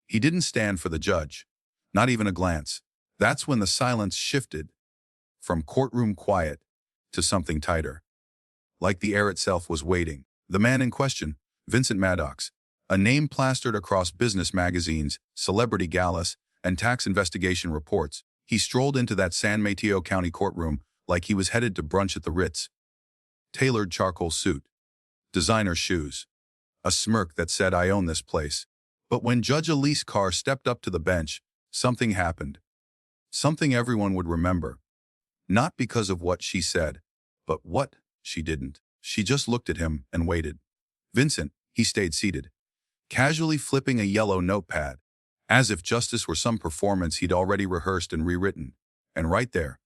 He didn't stand for the judge, not even a glance. That's when the silence shifted from courtroom quiet to something tighter. Like the air itself was waiting. The man in question, Vincent Maddox, a name plastered across business magazines, celebrity galas, and tax investigation reports, he strolled into that San Mateo County courtroom like he was headed to brunch at the Ritz. Tailored charcoal suit, designer shoes, a smirk that said, "I own this place." But when Judge Elise Carr stepped up to the bench, something happened. Something everyone would remember. Not because of what she said, but what she didn't. She just looked at him and waited. Vincent, he stayed seated, casually flipping a yellow notepad, as if justice were some performance he'd already rehearsed and rewritten. And right there,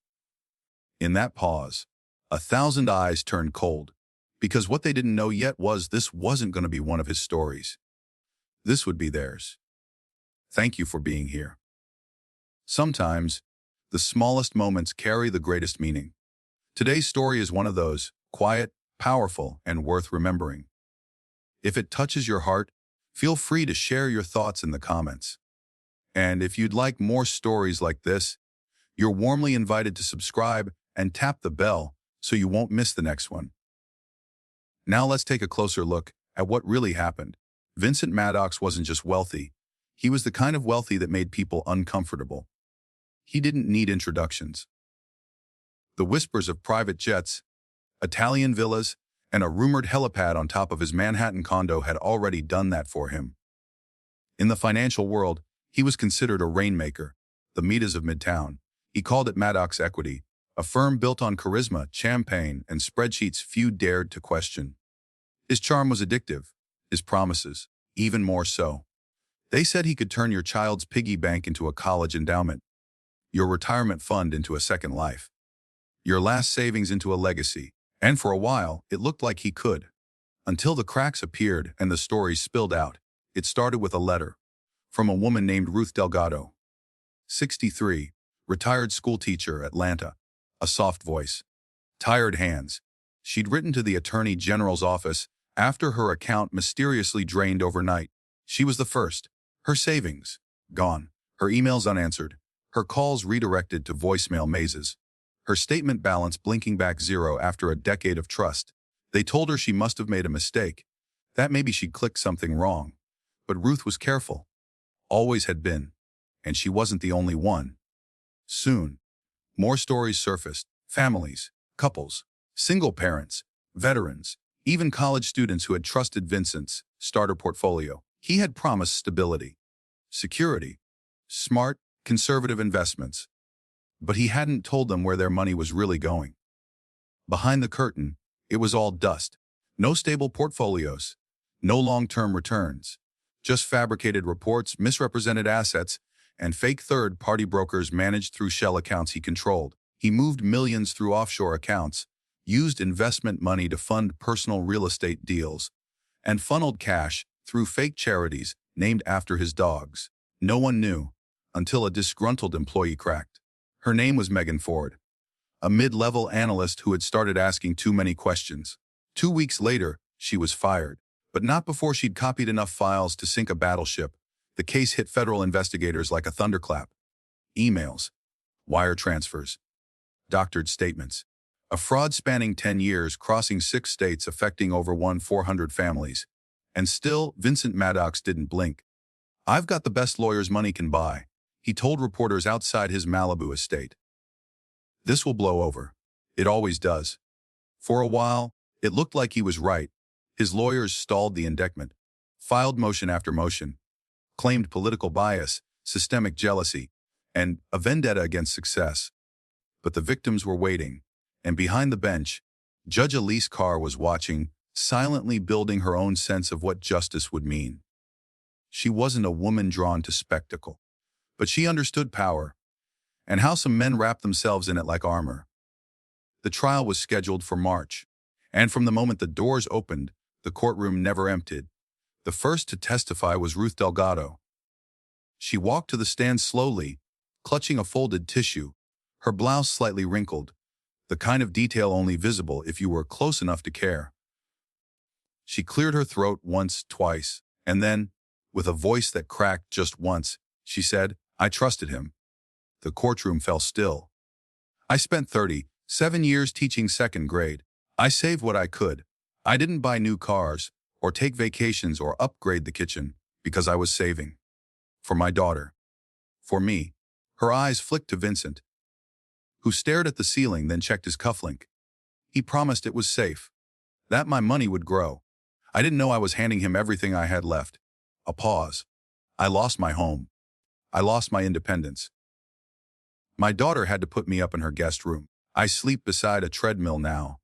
in that pause, 1,000 eyes turned cold, because what they didn't know yet was this wasn't going to be one of his stories. This would be theirs. Thank you for being here. Sometimes, the smallest moments carry the greatest meaning. Today's story is one of those, quiet, powerful, and worth remembering. If it touches your heart, feel free to share your thoughts in the comments. And if you'd like more stories like this, you're warmly invited to subscribe and tap the bell so you won't miss the next one. Now let's take a closer look at what really happened. Vincent Maddox wasn't just wealthy. He was the kind of wealthy that made people uncomfortable. He didn't need introductions. The whispers of private jets, Italian villas, and a rumored helipad on top of his Manhattan condo had already done that for him. In the financial world, he was considered a rainmaker, the Midas of Midtown. He called it Maddox Equity, a firm built on charisma, champagne, and spreadsheets few dared to question. His charm was addictive, his promises, even more so. They said he could turn your child's piggy bank into a college endowment, your retirement fund into a second life, your last savings into a legacy. And for a while, it looked like he could. Until the cracks appeared and the story spilled out. It started with a letter from a woman named Ruth Delgado, 63, retired schoolteacher, Atlanta, a soft voice, tired hands. She'd written to the Attorney General's office after her account mysteriously drained overnight. She was the first. Her savings, gone. Her emails unanswered. Her calls redirected to voicemail mazes. Her statement balance blinking back zero after a decade of trust. They told her she must have made a mistake, that maybe she'd clicked something wrong. But Ruth was careful. Always had been. And she wasn't the only one. Soon, more stories surfaced. Families, couples, single parents, veterans, even college students who had trusted Vincent's starter portfolio. He had promised stability, security, smart, conservative investments. But he hadn't told them where their money was really going. Behind the curtain, it was all dust. No stable portfolios, no long-term returns, just fabricated reports, misrepresented assets, and fake third-party brokers managed through shell accounts he controlled. He moved millions through offshore accounts, used investment money to fund personal real estate deals, and funneled cash through fake charities named after his dogs. No one knew until a disgruntled employee cracked. Her name was Megan Ford, a mid-level analyst who had started asking too many questions. 2 weeks later, she was fired, but not before she'd copied enough files to sink a battleship. The case hit federal investigators like a thunderclap. Emails, wire transfers, doctored statements. A fraud spanning 10 years, crossing 6 states, affecting over 400 families. And still, Vincent Maddox didn't blink. "I've got the best lawyers money can buy," he told reporters outside his Malibu estate. "This will blow over. It always does." For a while, it looked like he was right. His lawyers stalled the indictment, filed motion after motion, claimed political bias, systemic jealousy, and a vendetta against success. But the victims were waiting, and behind the bench, Judge Elise Carr was watching, silently building her own sense of what justice would mean. She wasn't a woman drawn to spectacle, but she understood power, and how some men wrapped themselves in it like armor. The trial was scheduled for March, and from the moment the doors opened, the courtroom never emptied. The first to testify was Ruth Delgado. She walked to the stand slowly, clutching a folded tissue, her blouse slightly wrinkled, the kind of detail only visible if you were close enough to care. She cleared her throat once, twice, and then, With a voice that cracked just once, she said, "I trusted him." The courtroom fell still. "I spent 37 years teaching second grade. I saved what I could. I didn't buy new cars, or take vacations, or upgrade the kitchen, because I was saving. For my daughter. For me." Her eyes flicked to Vincent, who stared at the ceiling, then checked his cufflink. "He promised it was safe. That my money would grow. I didn't know I was handing him everything I had left." A pause. "I lost my home. I lost my independence. My daughter had to put me up in her guest room. I sleep beside a treadmill now."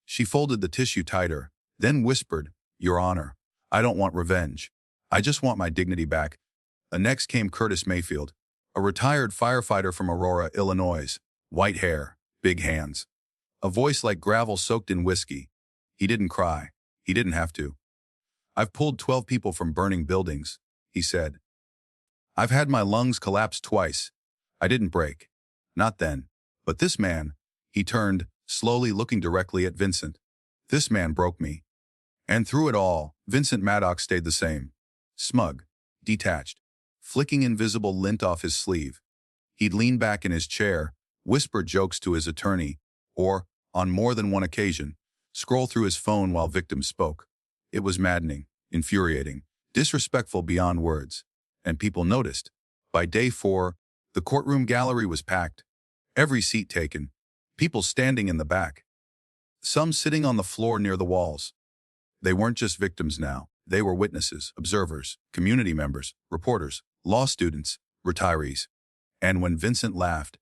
She folded the tissue tighter, then whispered, "Your Honor, I don't want revenge. I just want my dignity back." Next came Curtis Mayfield, a retired firefighter from Aurora, Illinois. White hair, big hands. A voice like gravel soaked in whiskey. He didn't cry. He didn't have to. "I've pulled 12 people from burning buildings," he said. "I've had my lungs collapse twice. I didn't break. Not then. But this man," he turned, slowly looking directly at Vincent. "This man broke me." And through it all, Vincent Maddox stayed the same. Smug, detached, flicking invisible lint off his sleeve. He'd lean back in his chair, whisper jokes to his attorney, or, on more than one occasion, scroll through his phone while victims spoke. It was maddening, infuriating, disrespectful beyond words. And people noticed. By day 4, the courtroom gallery was packed. Every seat taken. People standing in the back. Some sitting on the floor near the walls. They weren't just victims now. They were witnesses, observers, community members, reporters, law students, retirees. And when Vincent laughed,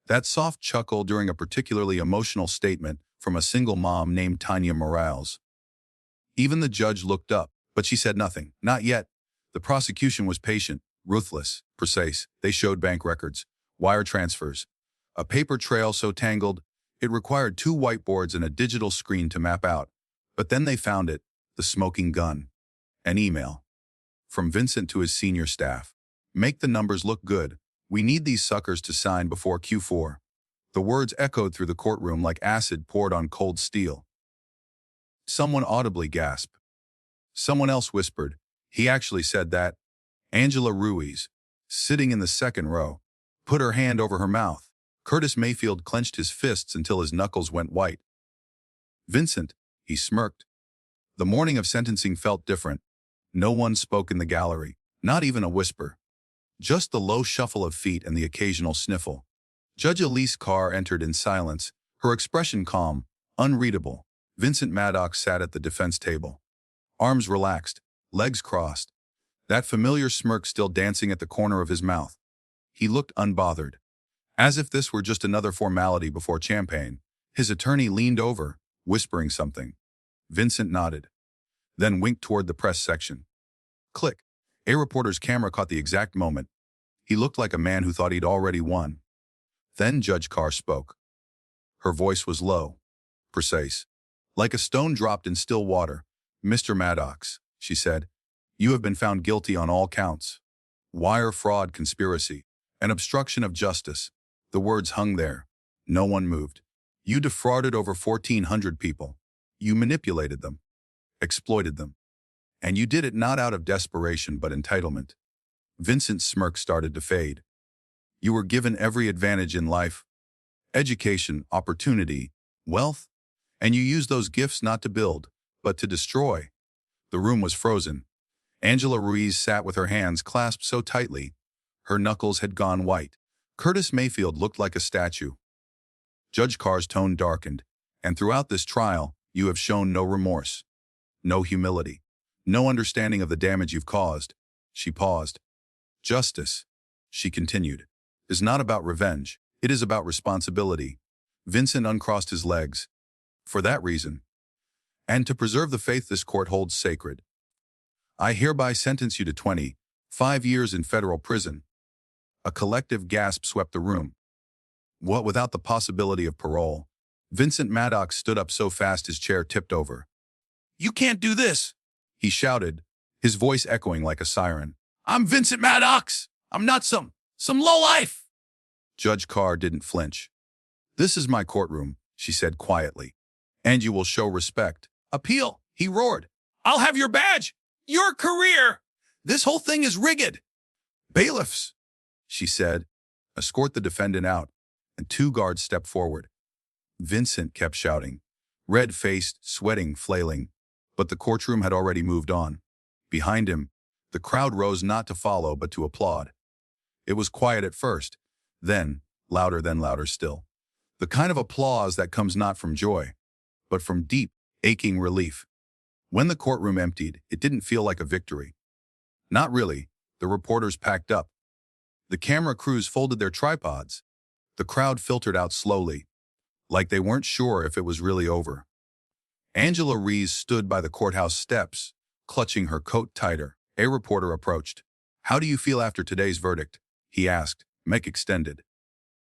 that soft chuckle during a particularly emotional statement from a single mom named Tanya Morales. Even the judge looked up, but she said nothing. Not yet. The prosecution was patient, ruthless, precise. They showed bank records, wire transfers, a paper trail so tangled it required 2 whiteboards and a digital screen to map out. But then they found it, the smoking gun. An email. From Vincent to his senior staff. "Make the numbers look good. We need these suckers to sign before Q4. The words echoed through the courtroom like acid poured on cold steel. Someone audibly gasped. Someone else whispered, "He actually said that." Angela Ruiz, sitting in the second row, put her hand over her mouth. Curtis Mayfield clenched his fists until his knuckles went white. "Vincent," he smirked. The morning of sentencing felt different. No one spoke in the gallery, not even a whisper. Just the low shuffle of feet and the occasional sniffle. Judge Elise Carr entered in silence, her expression calm, unreadable. Vincent Maddox sat at the defense table. Arms relaxed, legs crossed. That familiar smirk still dancing at the corner of his mouth. He looked unbothered. As if this were just another formality before champagne. His attorney leaned over, whispering something. Vincent nodded, then winked toward the press section. Click. A reporter's camera caught the exact moment. He looked like a man who thought he'd already won. Then Judge Carr spoke. Her voice was low, precise, like a stone dropped in still water. "Mr. Maddox," she said, "you have been found guilty on all counts. Wire fraud conspiracy, and obstruction of justice." The words hung there. No one moved. "You defrauded over 1,400 people. You manipulated them, exploited them. And you did it not out of desperation but entitlement." Vincent's smirk started to fade. "You were given every advantage in life. Education, opportunity, wealth. And you used those gifts not to build, but to destroy." The room was frozen. Angela Ruiz sat with her hands clasped so tightly, her knuckles had gone white. Curtis Mayfield looked like a statue. Judge Carr's tone darkened. "And throughout this trial, you have shown no remorse, no humility, no understanding of the damage you've caused." She paused. "Justice," she continued, "is not about revenge. It is about responsibility." Vincent uncrossed his legs. "For that reason, and to preserve the faith this court holds sacred, I hereby sentence you to 25 years in federal prison." A collective gasp swept the room. What without the possibility of parole? Vincent Maddox stood up so fast his chair tipped over. "You can't do this," he shouted, his voice echoing like a siren. "I'm Vincent Maddox. I'm not some lowlife." Judge Carr didn't flinch. "This is my courtroom," she said quietly, "and you will show respect." "Appeal," he roared. "I'll have your badge, your career." This whole thing is rigged. Bailiffs, she said. Escort the defendant out, and 2 guards stepped forward. Vincent kept shouting, red-faced, sweating, flailing, but the courtroom had already moved on. Behind him, the crowd rose not to follow but to applaud. It was quiet at first, then louder still. The kind of applause that comes not from joy, but from deep, aching relief. When the courtroom emptied, it didn't feel like a victory. Not really. The reporters packed up. The camera crews folded their tripods. The crowd filtered out slowly, like they weren't sure if it was really over. Angela Rees stood by the courthouse steps, clutching her coat tighter. A reporter approached. "How do you feel after today's verdict?" he asked, neck extended.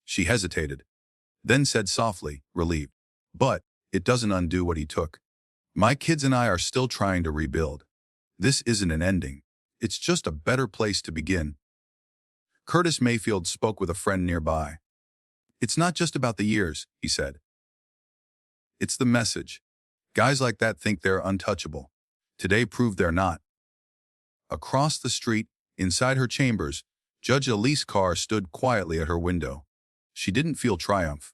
She hesitated, then said softly, relieved. "But it doesn't undo what he took. My kids and I are still trying to rebuild. This isn't an ending. It's just a better place to begin." Curtis Mayfield spoke with a friend nearby. "It's not just about the years," he said. "It's the message. Guys like that think they're untouchable. Today proved they're not." Across the street, inside her chambers, Judge Elise Carr stood quietly at her window. She didn't feel triumph,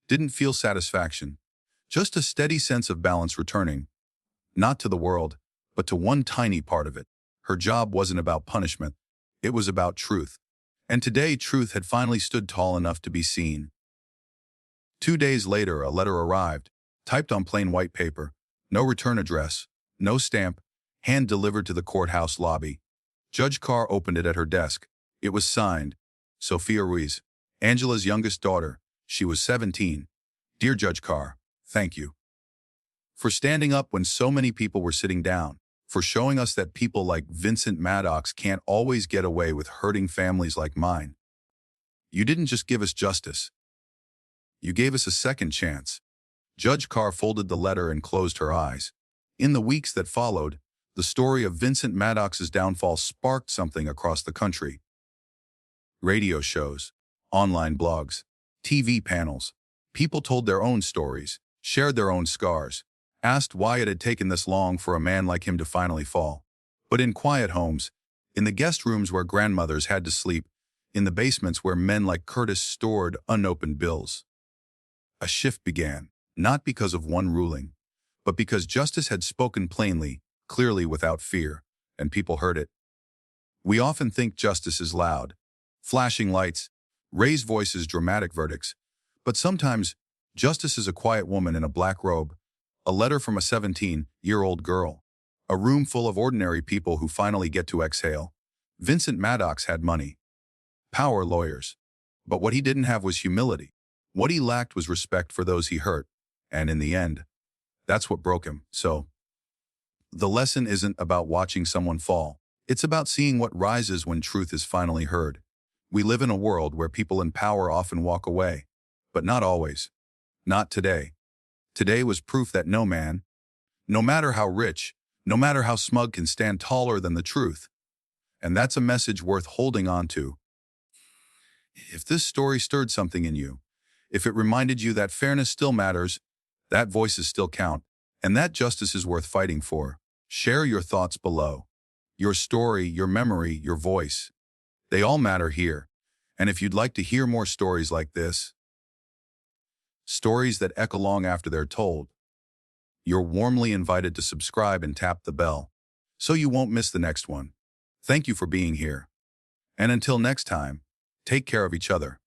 didn't feel satisfaction, just a steady sense of balance returning, not to the world, but to one tiny part of it. Her job wasn't about punishment, it was about truth. And today, truth had finally stood tall enough to be seen. 2 days later, a letter arrived, typed on plain white paper, no return address, no stamp, hand-delivered to the courthouse lobby. Judge Carr opened it at her desk. It was signed, Sophia Ruiz, Angela's youngest daughter. She was 17. "Dear Judge Carr, thank you for standing up when so many people were sitting down, for showing us that people like Vincent Maddox can't always get away with hurting families like mine. You didn't just give us justice. You gave us a second chance." Judge Carr folded the letter and closed her eyes. In the weeks that followed, the story of Vincent Maddox's downfall sparked something across the country. Radio shows, online blogs, TV panels. People told their own stories, shared their own scars, asked why it had taken this long for a man like him to finally fall. But in quiet homes, in the guest rooms where grandmothers had to sleep, in the basements where men like Curtis stored unopened bills, a shift began, not because of one ruling, but because justice had spoken plainly, clearly without fear, and people heard it. We often think justice is loud, flashing lights, raised voices, dramatic verdicts, but sometimes justice is a quiet woman in a black robe, a letter from a 17-year-old girl, a room full of ordinary people who finally get to exhale. Vincent Maddox had money, power, lawyers, but what he didn't have was humility. What he lacked was respect for those he hurt, and in the end, that's what broke him. So, the lesson isn't about watching someone fall. It's about seeing what rises when truth is finally heard. We live in a world where people in power often walk away, but not always. Not today. Today was proof that no man, no matter how rich, no matter how smug, can stand taller than the truth. And that's a message worth holding on to. If this story stirred something in you, if it reminded you that fairness still matters, that voices still count, and that justice is worth fighting for, share your thoughts below. Your story, your memory, your voice, they all matter here. And if you'd like to hear more stories like this, stories that echo long after they're told, you're warmly invited to subscribe and tap the bell so you won't miss the next one. Thank you for being here. And until next time, take care of each other.